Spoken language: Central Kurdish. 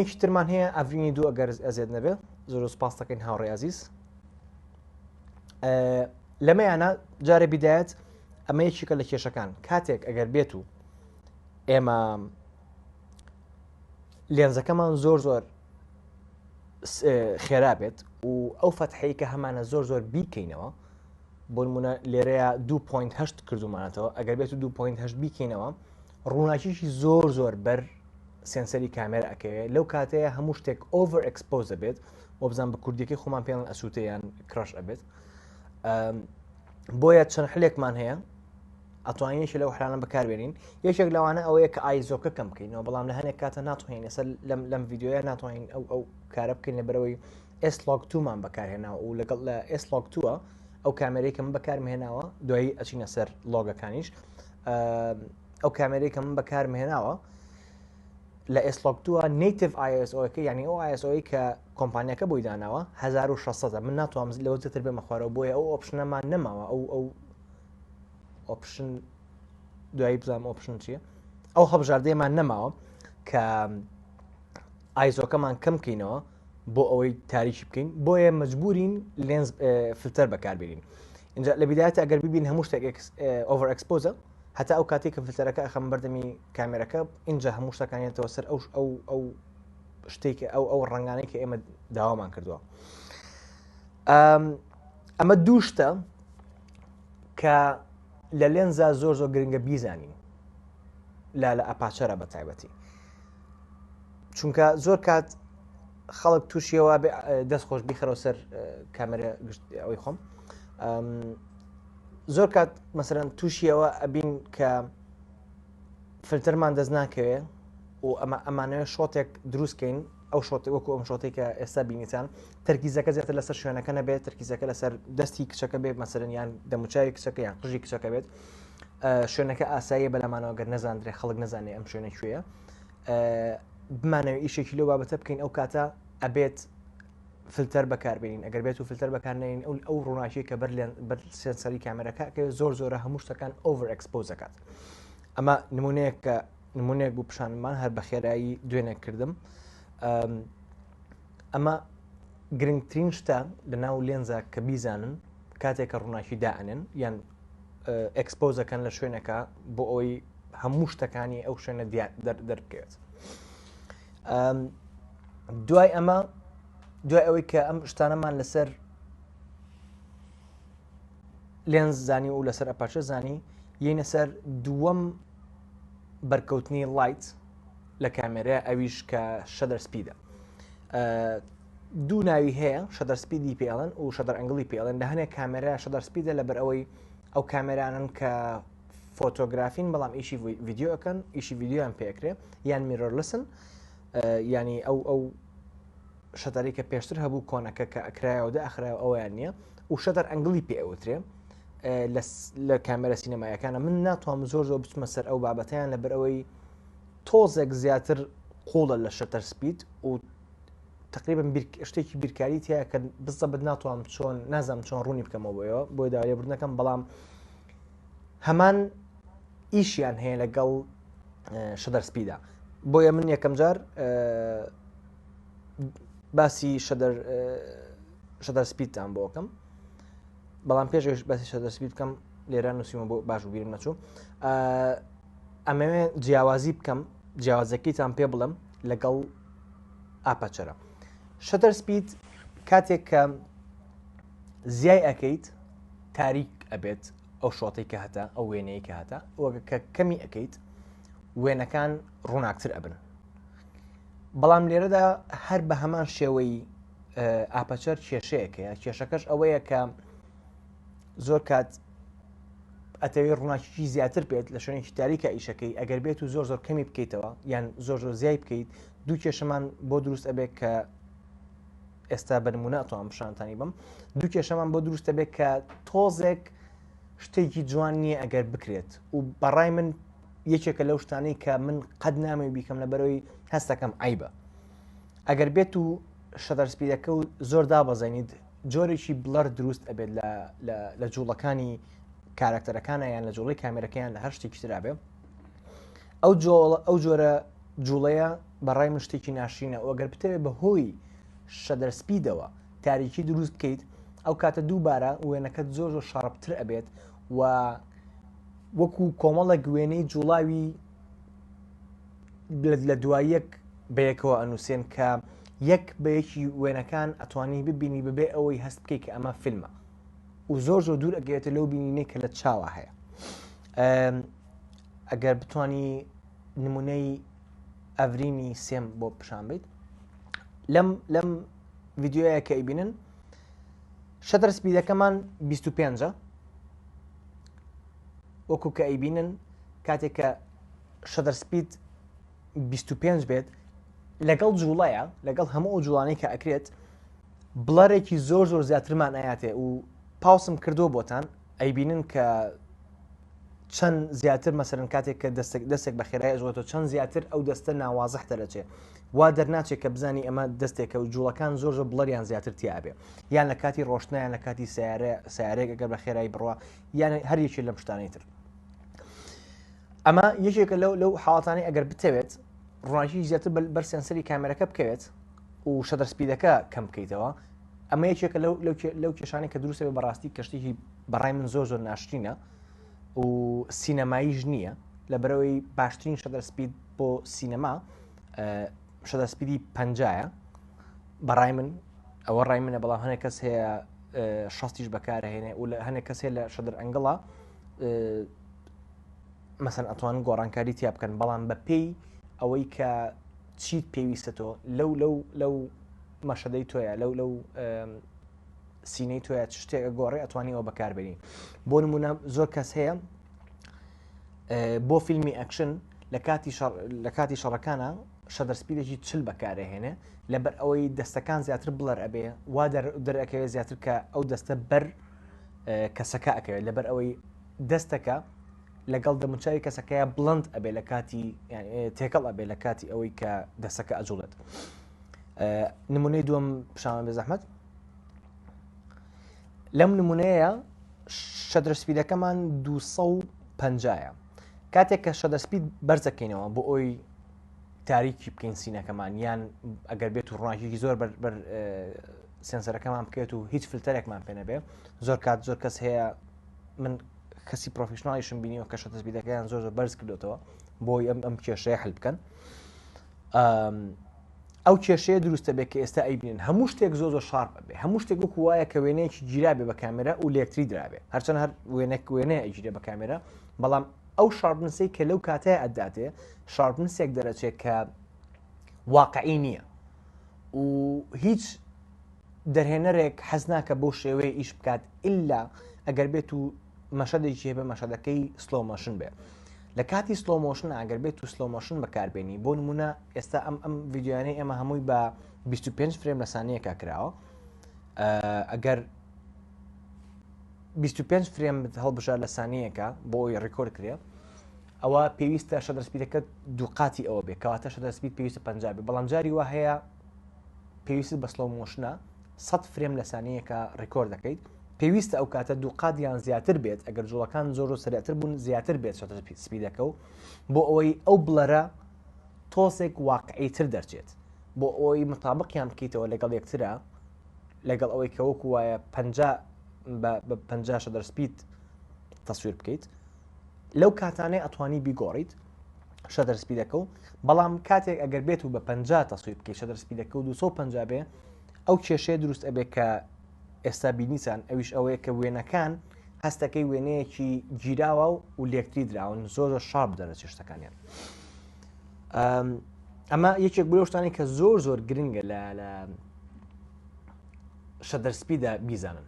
ئاینێکی ترمان هەیە ئەڤینی دوو ئەگەر ئەزێت نەبێ زۆر سپاس دەکەین هاوڕێ عەزیز. لەمەیانە جارێ بیدایەت ئەمە یەکێکە لە کێشەکان کاتێک ئەگەر بێت و ئێمە لێنزەکەمان زۆر خێرا بێت و ئەو فەتحەیە کە هەمانە زۆر بیکەینەوە بۆ نمونە لێرەیە 2.8 کردومانەتەوە ئەگەر بێت و 2.8 بیکەینەوە ڕووناکیشی زۆر بەر سێنسەری کامێرە ئەکەوێت لەو کاتەیە هەموو شتێک ئۆڤەر ئەکسپۆزە بێت و بزان بە کوردیەکەی خۆمان پێڵەن ئەسووتەیان کڕەش ئەبێت. بۆیە چەند حلێکمان هەیە ئەتوانینیشی لەو حرانە بەکاربێنین. یەکێک لەوانە ئەوەیە کە ئایزۆکە کەم بکەینەوە بەڵام لە هەنێک کاتە ناتوانین ئێستا لەم ڤیددیۆیە ناتوانین ئەو کارە بکەین لەبەرەوەی S-Log2مان بەکارهێناوە و لەگەڵ لە S-Log2ە ئەو کامێرەی کە من بەکارمهێناوە دوایی ئەچینە سەر لۆگەکانیش ئەو کامێرەی کە من بەکارمهێناوە لە S-Log2ە native ISO-ەکە یعنی ئەو ISO-ی کە کۆمپانیەکە بۆی داناوە 1600 من ناتوانم لەوە زیاتر بێمە خوارەوە بۆیە ئەو ئۆپشنەمان نەماوە ئەو ئۆپشن دوایی بزانم ئۆپشن چییە ئەو هەبژاردەیەمان نەماوە کە ئایزۆکەمان کەم بکەینەوە بۆ ئەوەی تاریکی بکەین بۆیە مەجبورین لێنز فلتەر بەکاربێنین. اینجا لە بیدایەتە ئەگەر ببین هەموو شتێک ئۆڤەر ئەکسپۆزە هەتا ئەو کاتێک کە فلتەرەکە ئەخەم بەردەمی کامێرەکە اینجا هەموو شتەکانێتەوە سەر ئەو شتێکی ئەو ڕنگانەی کە ئێمە داوامان کردووە. ئەمە دوو شتە کە لە لێنزە زۆر گرنگە بیزانین لە ئەپاچەرە بە تایبەتی چونکە زۆر کات خەڵک تووشیەوە دەست خۆش بیخەرەوە سەر کامێرە ئەوەی خۆم زۆر کات مەسەرەن تووشیەوە ئەبین کە فلتەرمان دەست ناکەوێ و ئەمانەوە شۆتێک دروستکەین ئەو شۆتی وەکو ئەم شۆتێک کە ئێستا بینیتان تەرکیزەکە زیاتر لەسەر شوێنەکە نەبێت تەرکیزەکە لەسەر دەستی کچەکە بێت مەسەرەن یان دەموچاوی کچەکە یان قژی کچەکە بێت شوێنەکە ئاساییە بەلامانەوە گەر نەزانرێ خەڵک نەزانێ ئەم شوێنە کوێیە بمانەوە ئیشێکی لەو بابەتە بکەین ئەو کاتە ئەبێت فلتەر بەکاربێنین ئەگەر بێت و فلتەر بەکارنێن ئەو ڕووناکیە کە بەر سێنسەری کامێرەکە کە زۆرە هەموو شتەکان ئۆڤەر ئەکسپۆز دەکات. ئەمە نمونەیەک بوو پیشانمان هەر بە خێرایی دوێنێک کردم. ئەمە گرنگترین شتە لە ناو لێنزە کە بیزانن کاتێککە ڕووناکی دائنن یان ئەکسپۆزەکەن لە شوێنەکە بۆ ئەوی هەموو شتەکانی ئەو شوێنە دەربکەوێت. دوای ئەوەی کە ئەم شتانەمان لەسەر لێنز زانی و لەسەر ئەپاچە زانی یینە سەر دووەم بەرکەوتنی لایت لە کامێرە ئەویش کە شەدەر سپیدە. دوو ناوی هەیە شەدەر سپیدی پێڵن و شەدەر ئەنگڵی پێڵن لە هەنێک کامێرە شەدەر سپیدە لەبەر ئەوەی ئەو کامێرانن کە فۆتۆگرافین بەڵام ئیشی ڤیددیۆ ئەەکەن ئیشی ڤیددیۆیان پێکرێ یان میرۆرلسن ینی ئەو شەتەری کە پێشتر هەبوو کۆنەکە کە ئەکرایەوە ئەخرایەوە ئەویان نییە و شەدەر ئەنگڵی پێوترێ لە کامێرە سینەمایەکانە من ناتوانم زۆر بچمە سەر ئەو بابەتیان لەبەر ئەوەی تۆزێک زیاتر قوڵە لە شەتەر سپید و تقریبا شتێکی بیرکاری تایە کە بزەبت ناتوانم چۆن نازانم چۆن ڕوونی بکەمەوەیەوە بۆی داوایێبوردنەکەم بەڵام هەمان ئیشیان هەیە لەگەڵ شەدەر سپیدا بۆیە من یەکەم جار باسی شەدەر سپیدتان بۆکەم بەڵام پێشش باسی شەدەر سپید بکەم لێرە نووسیمە بۆ باش و بیرم نەچوو ئەمەوێ جیاوازی بکەم جیاوازەکەیتان پێ بڵم لەگەڵ ئاپەچەرە. شەتەر سپید کاتێک کە زیای ئەەکەیت تاریک ئەبێت ئەو شۆتەی کە هەتا ئەو وێنەیە کە هەتا وەکە کە کەمی ئەەکەیت وێنەکان ڕووناکتر ئەبن بەڵام لێرەدا هەر بە هەمان شێوەی ئاپەچەر کێشەیەکەیە کێشەکەش ئەوەیە کە زۆر کات ئەتەوێت ڕووناکیی زیاتر بێت لە شوێنێکی تاریکە ئیشەکەی ئەگەر بێت و زۆر کەمی بکەیتەوە یان زۆر زیای بکەیت دوو کێشەمان بۆ دروست ئەبێت کە ئێستا بەنمونە ئەتوانم پیشانتانی بم دوو کێشەمان بۆ دروستە بێت کە تۆزێک شتێکی جوان نییە ئەگەر بکرێت و بەڕای من یەکێکە لەو شتانەی کە من قەت نامەوێت بیکەم لەبەرەوەی هەستەکەم عیبە ئەگەر بێت و شەدەر سپیدەکە و زۆر دابەزێنیت جۆرێکی بڵەر دروست ئەبێت لە جوڵەکانی کارکتەرەکانە یان لە جوڵی کامێرەکەیان لە هەر شتێکی ترابێ ئەو جۆرە جوڵەیە بەڕای من شتێکی ناشرینە و ئەگەر بتەوێت بەهۆی شەدەرسپیدەوە تاریکی دروست بکەیت ئەو کاتە دووبارە وێنەکەت زۆر زۆر شارپتر ئەبێت و وەکو کۆمەڵە گوێنەی جوڵاوی لە دواییەک بەیەکەوە ئەنووسێن کە یەک بەیەکی وێنەکان ئەتوانی ببینی ببێ ئەوەی هەست بکەیت کە ئەمە فیلمە و زۆر زۆر دوور ئەگەێتە لەو بینینەی کە لە چاوە هەیە. ئەگەر بتانی نمونەی ئەڤرینی سێم بۆ پیشان بیت لەم ڤیددیۆیە کە ئەیبینن شەتەر سپیدەکەمان 25 وەکو کە ئەیبینن کاتێک کە شەتەر سپید 25 بێت لەگەڵ جوڵایە لەگەڵ هەموو ئەو جوڵانەی کە ئەکرێت بڵەرێکی زۆر زۆر زیاترمان ئاياتێ و پاوسم کردو بۆتان ئەیبینن کە چەند زیاتر مەسەرن کاتێک کە دەستێک بە خێرای ئەژوێتەوە چەند زیاتر ئەو دەستە ناوازەح دەرەچێت وا دەرناچێت کە بزانی ئەمە دەستێکە و جوڵەکان زۆر زۆر بڵەریان زیاتر تیابێ یان لە کاتی ڕۆشتنیان لە کاتی سیارەیەک ئەگەر بە خێرایی بڕوە یان هەر یەکی لەم شتانەی تر. ئەمە یەکێکە لەو حاڵاتانی ئەگەر بتەوێت ڕۆژی زیاتر بەر سێنسەری کامێرەکە بکەوێت و شەتەر سپیدەکە کەم بکەیتەوە ئەمە یەکێکە لەو کێشانی کە دروستە بەڕاستی کەشتێکی بەڕای من زۆر زۆر ناشرینە و سینەماییش نییە لەبەرەوەی باشترین شەتەر سپید بۆ سینەما شەتەر سپیدی 50 بەڕای من ئەوە ڕای منە بەڵام هەنێک کەس هەیە شەستیش بەکارهێنێ و هەنێک کەس هەیە لە شەدر ئەنگڵە مەسەن ئەتوان گۆڕانکاری تیا بکەن بەڵام بە پێی ئەوەی کە چیت پێویستە تۆ لەو مەشەدەی تۆیە لەو سینەی تۆیە شتێکە گۆڕێ ئەتوانی ئەوە بەکاربێنی. بۆ نمونە زۆر کەس هەیە بۆ فیلمی ئەکشن لە کاتی شەڕەکانە شەدەر سپیدێکی چل بەکارهێنێ لەبەر ئەوەی دەستەکان زیاتر بڵەر ئەبێ وا دەرەکەوێت زیاتر کە ئەو دەستە بەر کەسەکە ئەکەوێت لەبەر ئەوەی دەستەکە لەگەڵ دەموچاوی کەسەکەیە بڵند ئەبێ لە کاتی تێکەڵ ئەبێ لە کاتی ئەوەی کە دەستەکە ئەجوڵێت. نمونەی دووەم پیشانە بێ زەحمەت لەم نمونەیە شەدر سپیدەکەمان 250ە کاتێک کە شەدەر سپید بەرزەکەینەوە بۆ ئەوی تاریکی بکەین سینەکەمان یان ئەگەر بێت و ڕۆژێکی زۆر بەر سنسەرەکەمان بکەوێت و هیچ فلتەرێکمان پێ نەبێ زۆر کات زۆر کەس هەیە من کەسی پرۆفیشناڵیشم بینیەوە کە شەتەر سپیدەکەیان زۆر بەرز کردوتەوە بۆی ئەم کێشەیە حل بکەن. ئەو کێشەیە دروستە بێت کە ئێستا ئەیبینن هەموو شتێک زۆر زۆر شارپ بێ هەموو شتێک وەکو وایە کە وێنەیەکی گیرابێ بە کامێرە و لێکتری درابێ هەرچەند هەر وێنەیە ئەگیرێ بە کامێرە بەڵام ئەو شارپنسەی کە لەو کاتەیە ئەداتێ شارپنسێک دەرەچێت کە واقعی نییە و هیچ دەرهێنەرێک حەز ناکە بۆ شێوەیە ئیش بکات ئللا ئەگەر بێت و مەشەدێکی هەبێ مەشەدەکەی سلۆمۆشن بێ لە کاتی سلۆمۆشن ئەگەر بێت و سلۆمۆشن بەکاربێنی بۆ نمونە ئێستا ئەم ڤیددیوانەی ئێمە هەمووی بە 25 فرێم لە سانیەکە کراوە ئەگەر 25 فرێم هەڵبژار لە سانیەکە بۆ ئەوی ڕێکۆرد کرێ ئەوە پێویستە شەدەر سپیدەکە دووقاتی ئەوە بێ کەواتە شەدەر سپید پێویستە 50 بێ بەڵام جاری وا هەیە پێویست بە سلۆمۆشنە 100 فرێم لە سانیەکە ڕێکۆرد دەکەیت پێویستە ئەو کاتە دووقاتیان زیاتر بێت ئەگەر جوڵەکان زۆر و سەرەتر بوون زیاتر بێت شەتەر سپیدەکە و بۆ ئەوەی ئەو بڵەرە تۆسێک واقعیتر دەرچێت بۆ ئەوەی مطابقیان بکەیتەوە لەگەڵ یەکترە لەگەڵ ئەوەی کە وەکو وایە 50 شەدەر سپید تەسویر بکەیت لەو کاتانەی ئەتوانی بیگۆڕیت شەدەر سپیدەکە و بەڵام کاتێک ئەگەر بێت و بە 50 تەسویر بکەیت شەدەر سپیدەکە و 250 بێ ئەو کێشەیە دروست ئەبێ کە ئێستا بینیسان ئەویش ئەوەیە کە وێنەکان هەستەکەی وێنەیەکی گیراوە و لێکتری دراون زۆر شارپ دەرەچێت شتەکانیان. ئەمە یەکێک بۆ شتانی کە زۆر گرنگە لە شەدەر سپیدە بیزانن.